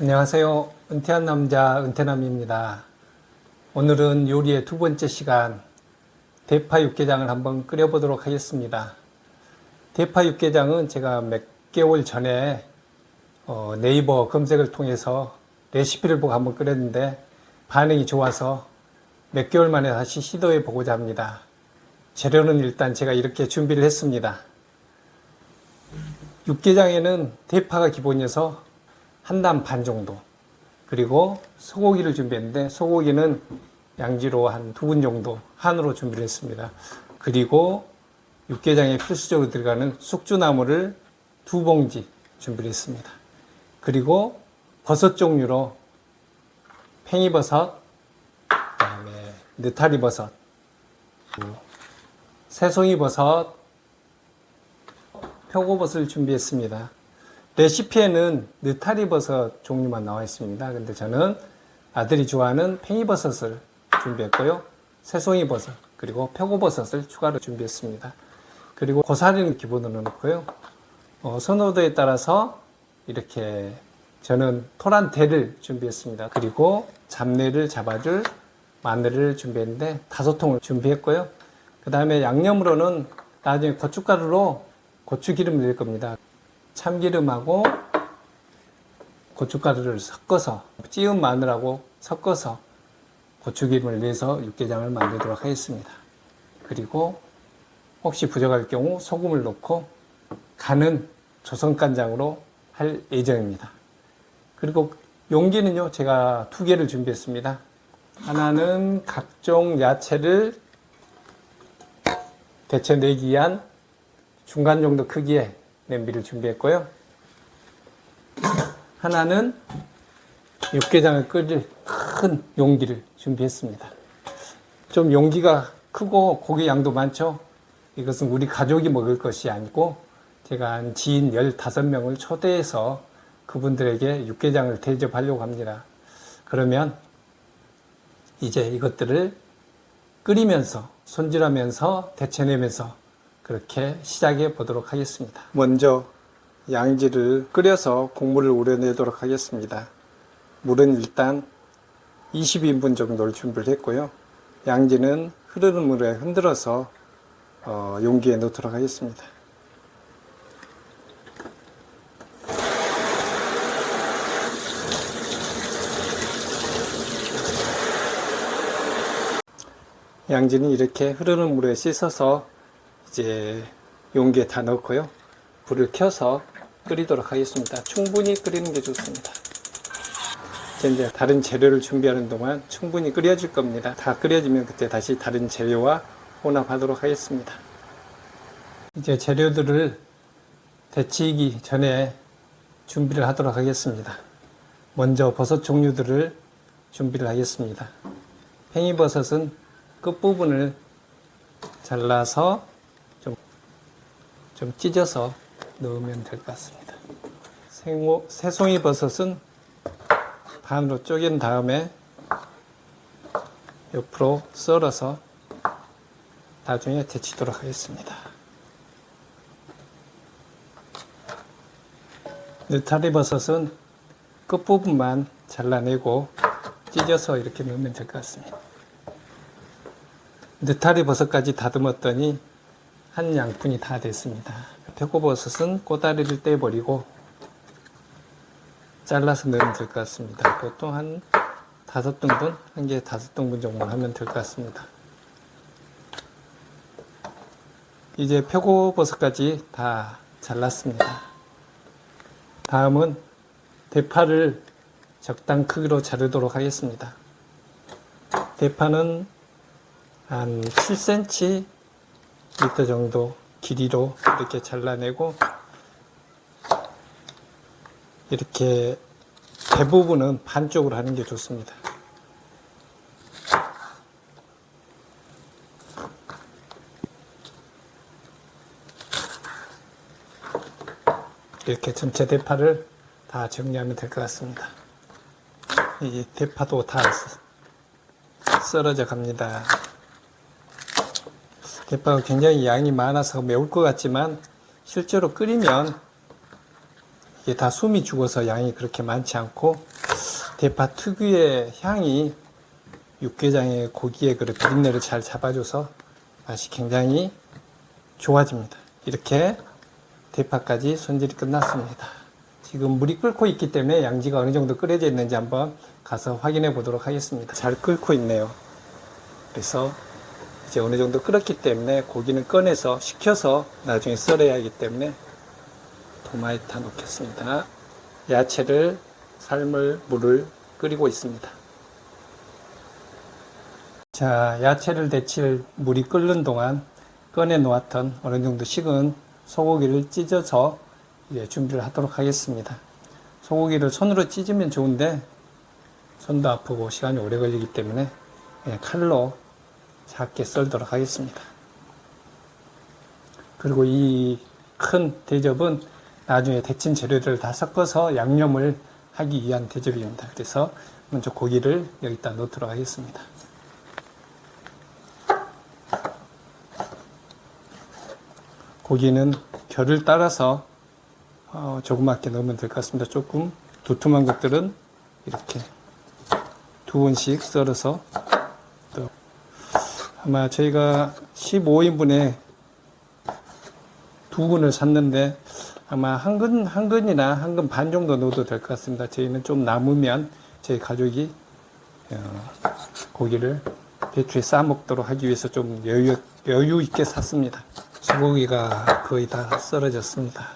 안녕하세요. 은퇴한 남자 은퇴남입니다. 오늘은 요리의 두 번째 시간 대파 육개장을 한번 끓여보도록 하겠습니다. 대파 육개장은 제가 몇 개월 전에 네이버 검색을 통해서 레시피를 보고 한번 끓였는데 반응이 좋아서 몇 개월 만에 다시 시도해 보고자 합니다. 재료는 일단 제가 이렇게 준비를 했습니다. 육개장에는 대파가 기본이어서 한 단 반 정도, 그리고 소고기를 준비했는데 소고기는 양지로 한 2분 정도 한으로 준비를 했습니다. 그리고 육개장에 필수적으로 들어가는 숙주나물을 2봉지 준비를 했습니다. 그리고 버섯 종류로 팽이버섯, 그다음에 느타리버섯, 새송이버섯, 표고버섯을 준비했습니다. 레시피에는 느타리버섯 종류만 나와 있습니다. 근데 저는 아들이 좋아하는 팽이버섯을 준비했고요. 새송이버섯, 그리고 표고버섯을 추가로 준비했습니다. 그리고 고사리는 기본으로 넣고요. 선호도에 따라서 이렇게 저는 토란대를 준비했습니다. 그리고 잡내를 잡아줄 마늘을 준비했는데 5통을 준비했고요. 그 다음에 양념으로는 나중에 고춧가루로 고추기름을 넣을 겁니다. 참기름하고 고춧가루를 섞어서 찌운 마늘하고 섞어서 고추기름을 내서 육개장을 만들도록 하겠습니다. 그리고 혹시 부족할 경우 소금을 넣고 간은 조선간장으로 할 예정입니다. 그리고 용기는요, 제가 2개를 준비했습니다. 하나는 각종 야채를 데쳐내기 위한 중간 정도 크기의 냄비를 준비했고요. 하나는 육개장을 끓일 큰 용기를 준비했습니다. 좀 용기가 크고 고기 양도 많죠. 이것은 우리 가족이 먹을 것이 아니고 제가 한 지인 15명을 초대해서 그분들에게 육개장을 대접하려고 합니다. 그러면 이제 이것들을 끓이면서 손질하면서 데쳐내면서 그렇게 시작해 보도록 하겠습니다. 먼저 양지를 끓여서 국물을 우려내도록 하겠습니다. 물은 일단 20인분 정도를 준비를 했고요. 양지는 흐르는 물에 흔들어서 용기에 넣도록 하겠습니다. 양지는 이렇게 흐르는 물에 씻어서 이제 용기에 다 넣고요. 불을 켜서 끓이도록 하겠습니다. 충분히 끓이는 게 좋습니다. 이제 다른 재료를 준비하는 동안 충분히 끓여질 겁니다. 다 끓여지면 그때 다시 다른 재료와 혼합하도록 하겠습니다. 이제 재료들을 데치기 전에 준비를 하도록 하겠습니다. 먼저 버섯 종류들을 준비를 하겠습니다. 팽이버섯은 끝부분을 잘라서 좀 찢어서 넣으면 될 것 같습니다. 새송이 버섯은 반으로 쪼갠 다음에 옆으로 썰어서 나중에 데치도록 하겠습니다. 느타리 버섯은 끝부분만 잘라내고 찢어서 이렇게 넣으면 될 것 같습니다. 느타리 버섯까지 다듬었더니 한 양푼이 다 됐습니다. 표고버섯은 꼬다리를 떼버리고 잘라서 넣으면 될 것 같습니다. 보통 한 5등분, 한 개에 5등분 정도 하면 될 것 같습니다. 이제 표고버섯까지 다 잘랐습니다. 다음은 대파를 적당 크기로 자르도록 하겠습니다. 대파는 한 7cm 정도 길이로 이렇게 잘라내고 이렇게 대부분은 반쪽으로 하는 게 좋습니다. 이렇게 전체 대파를 다 정리하면 될 것 같습니다. 이 대파도 다 썰어져 갑니다. 대파가 굉장히 양이 많아서 매울 것 같지만 실제로 끓이면 이게 다 숨이 죽어서 양이 그렇게 많지 않고 대파 특유의 향이 육개장의 고기의 그 비린내를 잘 잡아줘서 맛이 굉장히 좋아집니다. 이렇게 대파까지 손질이 끝났습니다. 지금 물이 끓고 있기 때문에 양지가 어느 정도 끓여져 있는지 한번 가서 확인해 보도록 하겠습니다. 잘 끓고 있네요. 그래서 이제 어느 정도 끓었기 때문에 고기는 꺼내서 식혀서 나중에 썰어야 하기 때문에 도마에 다 놓겠습니다. 야채를 삶을 물을 끓이고 있습니다. 자, 야채를 데칠 물이 끓는 동안 꺼내 놓았던 어느 정도 식은 소고기를 찢어서 이제 준비를 하도록 하겠습니다. 소고기를 손으로 찢으면 좋은데 손도 아프고 시간이 오래 걸리기 때문에 그냥 칼로 작게 썰도록 하겠습니다. 그리고 이 큰 대접은 나중에 데친 재료들을 다 섞어서 양념을 하기 위한 대접입니다. 그래서 먼저 고기를 여기다 넣도록 하겠습니다. 고기는 결을 따라서 조그맣게 넣으면 될 것 같습니다. 조금 두툼한 것들은 이렇게 2번씩 썰어서 아마 저희가 15인분에 2근을 샀는데 아마 한 근이나 한 근 반 정도 넣어도 될 것 같습니다. 저희는 좀 남으면 저희 가족이 고기를 배추에 싸 먹도록 하기 위해서 좀 여유 있게 샀습니다. 소고기가 거의 다 썰어졌습니다.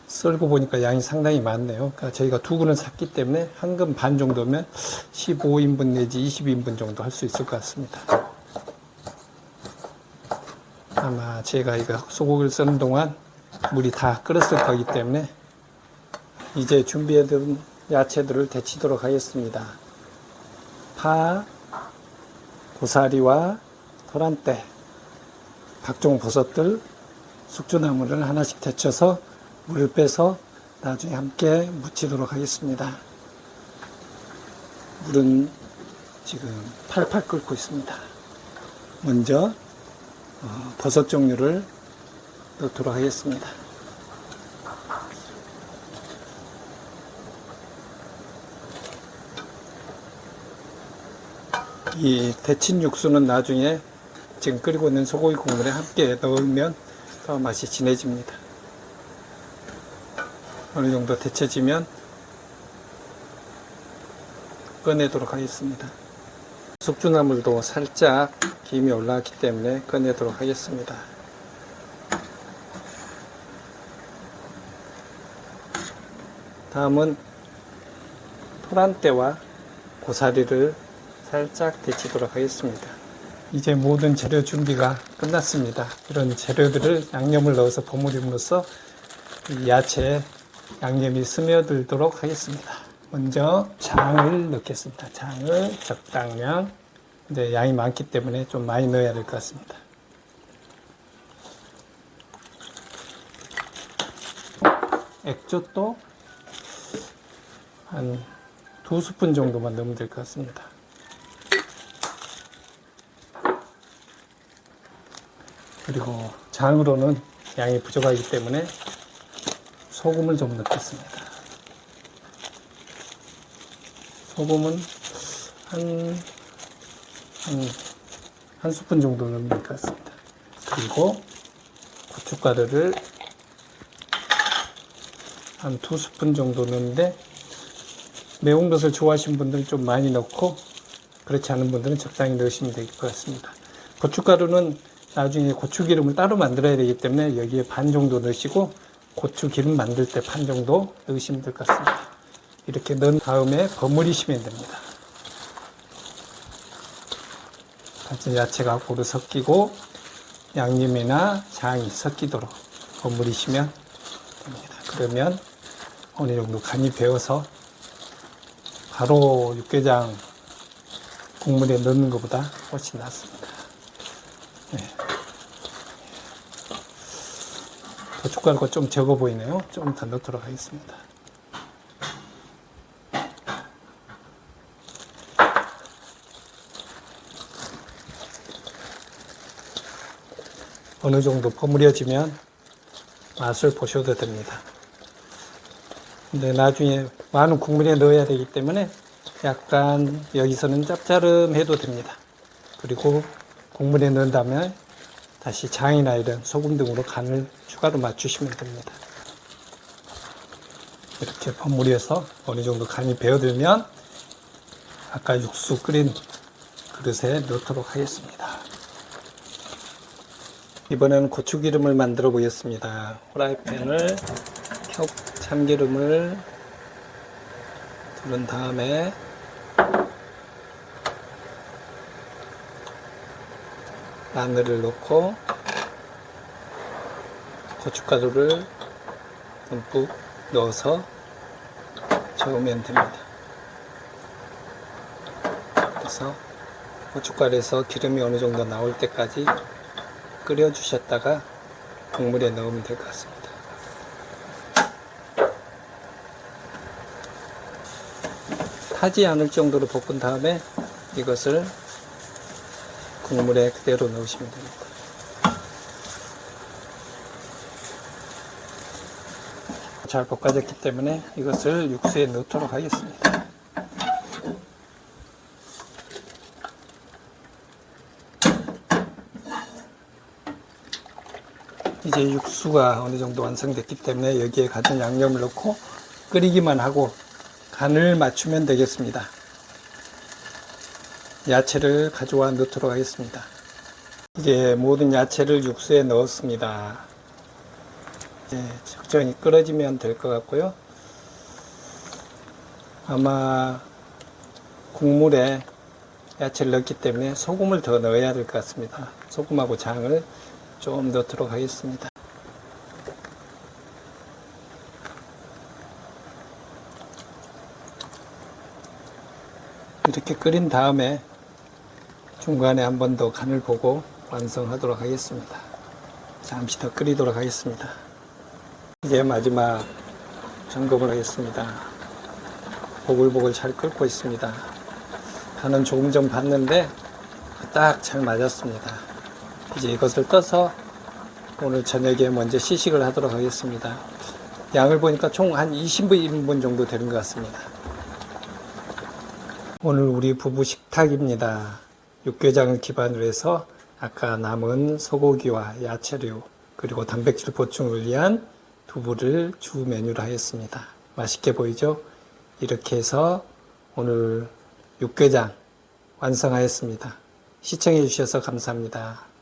썰고 보니까 양이 상당히 많네요. 그러니까 저희가 2근을 샀기 때문에 한 근 반 정도면 15인분 내지 20인분 정도 할 수 있을 것 같습니다. 아마 제가 이거 소고기를 써는 동안 물이 다 끓었을 거기 때문에 이제 준비해둔 야채들을 데치도록 하겠습니다. 파, 고사리와 토란대, 각종 버섯들, 숙주나물을 하나씩 데쳐서 물을 빼서 나중에 함께 무치도록 하겠습니다. 물은 지금 팔팔 끓고 있습니다. 먼저 버섯 종류를 넣도록 하겠습니다. 이 데친 육수는 나중에 지금 끓이고 있는 소고기 국물에 함께 넣으면 더 맛이 진해집니다. 어느 정도 데쳐지면 꺼내도록 하겠습니다. 숙주나물도 살짝 김이 올라왔기 때문에 꺼내도록 하겠습니다. 다음은 토란대와 고사리를 살짝 데치도록 하겠습니다. 이제 모든 재료 준비가 끝났습니다. 이런 재료들을 양념을 넣어서 버무림으로써 이 야채에 양념이 스며들도록 하겠습니다. 먼저 장을 넣겠습니다. 장을 적당량, 이제 양이 많기 때문에 좀 많이 넣어야 될 것 같습니다. 액젓도 한 2스푼 정도만 넣으면 될 것 같습니다. 그리고 장으로는 양이 부족하기 때문에 소금을 좀 넣겠습니다. 소금은 한 스푼 정도 넣으면 될 것 같습니다. 그리고 고춧가루를 한 2스푼 정도 넣는데 매운 것을 좋아하시는 분들은 좀 많이 넣고 그렇지 않은 분들은 적당히 넣으시면 될 것 같습니다. 고춧가루는 나중에 고추기름을 따로 만들어야 되기 때문에 여기에 반 정도 넣으시고 고추기름 만들 때 반 정도 넣으시면 될 것 같습니다. 이렇게 넣은 다음에 버무리시면 됩니다. 같이 야채가 고루 섞이고 양념이나 장이 섞이도록 버무리시면 됩니다. 그러면 어느 정도 간이 배어서 바로 육개장 국물에 넣는 것보다 훨씬 낫습니다. 네. 고춧가루가 좀 적어 보이네요. 좀 더 넣도록 하겠습니다. 어느 정도 버무려지면 맛을 보셔도 됩니다. 근데 나중에 많은 국물에 넣어야 되기 때문에 약간 여기서는 짭짤해도 됩니다. 그리고 국물에 넣은 다음에 다시 장이나 이런 소금 등으로 간을 추가로 맞추시면 됩니다. 이렇게 버무려서 어느 정도 간이 배어들면 아까 육수 끓인 그릇에 넣도록 하겠습니다. 이번에는 고추기름을 만들어 보겠습니다. 프라이팬을 켜고 참기름을 두른 다음에 마늘을 넣고 고춧가루를 듬뿍 넣어서 저으면 됩니다. 그래서 고춧가루에서 기름이 어느 정도 나올 때까지 끓여 주셨다가 국물에 넣으면 될 것 같습니다. 타지 않을 정도로 볶은 다음에 이것을 국물에 그대로 넣으시면 됩니다. 잘 볶아졌기 때문에 이것을 육수에 넣도록 하겠습니다. 이제 육수가 어느 정도 완성됐기 때문에 여기에 가진 양념을 넣고 끓이기만 하고 간을 맞추면 되겠습니다. 야채를 가져와 넣도록 하겠습니다. 이제 모든 야채를 육수에 넣었습니다. 이제 적정히 끓어지면 될 것 같고요. 아마 국물에 야채를 넣기 때문에 소금을 더 넣어야 될 것 같습니다. 소금하고 장을 좀 넣도록 하겠습니다. 이렇게 끓인 다음에 중간에 한 번 더 간을 보고 완성하도록 하겠습니다. 잠시 더 끓이도록 하겠습니다. 이제 마지막 점검을 하겠습니다. 보글보글 잘 끓고 있습니다. 간은 조금 전 봤는데 딱 잘 맞았습니다. 이제 이것을 떠서 오늘 저녁에 먼저 시식을 하도록 하겠습니다. 양을 보니까 총 한 20인분 정도 되는 것 같습니다. 오늘 우리 부부 식탁입니다. 육개장을 기반으로 해서 아까 남은 소고기와 야채류 그리고 단백질 보충을 위한 두부를 주 메뉴로 하였습니다. 맛있게 보이죠? 이렇게 해서 오늘 육개장 완성하였습니다. 시청해 주셔서 감사합니다.